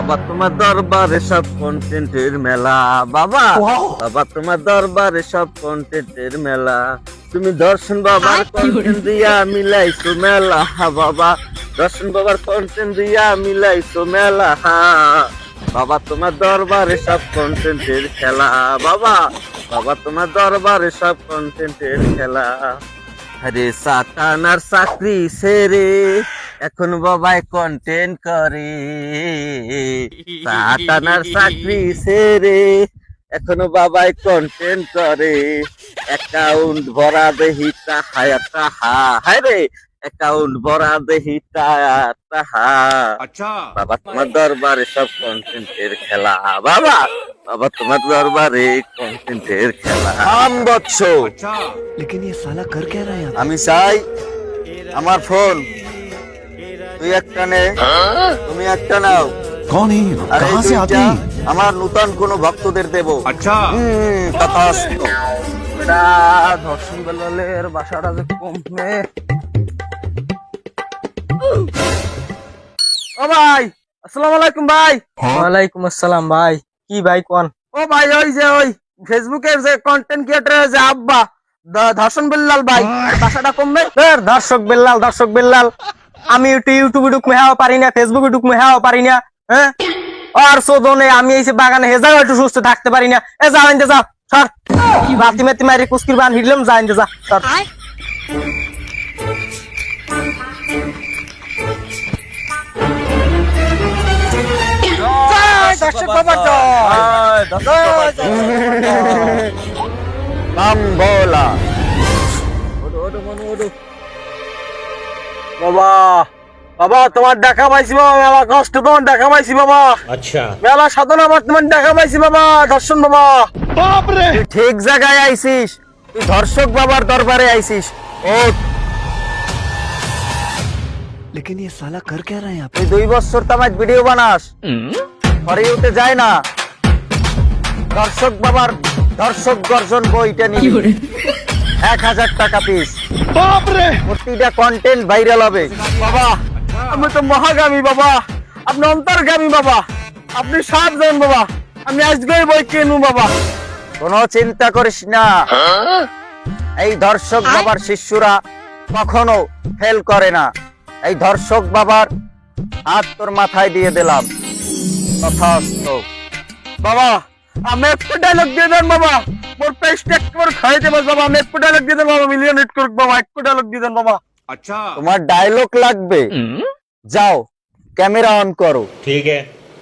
বাবা তোমার দরবারে সব কন্টেন্টের মেলা বাবা বাবা তোমার দরবারে সব কন্টেন্টের মেলা তুমি দর্শন বাবার কন্টেন্ট দিয়া মিলাইছো মেলা বাবা দর্শন বাবার কন্টেন্ট দিয়া মিলাইছো মেলা বাবা তোমার দরবারে সব কন্টেন্টের খেলা বাবা বাবা তোমার দরবারে সব কন্টেন্টের খেলা আরে সাতানার চাকরি সেরে এখন বাবাই কন্টেন্ট করে সাতানার চাকরি সেরে এখনো বাবাই কন্টেন্ট করে অ্যাকাউন্ট ভরা দেহি টাকা হায় রে অ্যাকাউন্ট ভরা দেহি টাকা अच्छा বাবা তোমার দরবারে সব কন্টেন্টের খেলা বাবা বাবা তোমার দরবারে কন্টেন্টের খেলা আম বৎস अच्छा लेकिन ये साला कर क्या रहा है यहाँ? আমি চাই আমার ফোন তুই একটা নে তুমি একটা নাও कौन है ये? আর এই कहाँ से आते দুইটা हैं? আমার নূতন কোন ভক্তদের দেব अच्छा তথাস্তু ধর্ষণ বেলালের বাসাটা যে কমে ও ভাই আসসালামু আলাইকুম ভাই ওয়ালাইকুম আসসালাম ভাই কি ভাই কোন ও ভাই ওই যে ওই ফেসবুকের যে কন্টেন্ট ক্রিয়েটর যে আব্বা ধর্ষণ বেলাল ভাই বাসাটা কমবে দর্শক বেল্লাল আমি ইউটিউবে ঢুক মেহাও পারি না ফেসবুকে ঢুক মেহাও পারি না হ্যাঁ আর সোদনে আমি এই যে বাগানে হেজাও একটু সুস্থ থাকতে পারি না এ যাও ইনতে যাও সর বাতি মেতি মারি কুস্কির বান হিললাম যা ইনতে যা সর দর্শক বাবা বাম্বোলা বাবা বাবা তোমার দেখা পাইছি বাবা মেলা কষ্ট তোমার দেখা পাইছি বাবা अच्छा মেলা সাধনা আমার তোমার দেখা পাইছি বাবা দর্শন বাবা তুই ঠিক জায়গায় আইছিস তুই ধর্ষক বাবার দরবারে আইছিস ও लेकिन ये साला कर क्या रहा है यहाँ पे? তুই 2 বছর তামাজ ভিডিও বানাস হরিউতে যায় না দর্শক বাবার দর্শক গর্জন বইটা নিবি 1000 টাকা পিস প্রতিটা কন্টেন্ট ভাইরাল হবে বাবা আমি তো মহাগামী বাবা আপনি অন্তর্গামী বাবা আপনি সাবধান বাবা আমি আজকেই বই কিনবো বাবা কোনো চিন্তা করিস না এই দর্শক বাবার শিষ্যরা কখনো ফেল করে না এই দর্শক বাবার হাত তোর মাথায় দিয়ে দিলাম তথাস্তু বাবা আমি একটু ডায়লগ দিয়ে দেন বাবা মোর পেস্ট একবার খাইতে বাস বাবা আমি একটু ডায়লগ দিয়ে দেন বাবা মিলিয়ন হিট করুক বাবা একটু ডায়লগ দিয়ে দেন বাবা अच्छा তোমার ডায়লগ লাগবে যাও ক্যামেরা অন করো ठीक है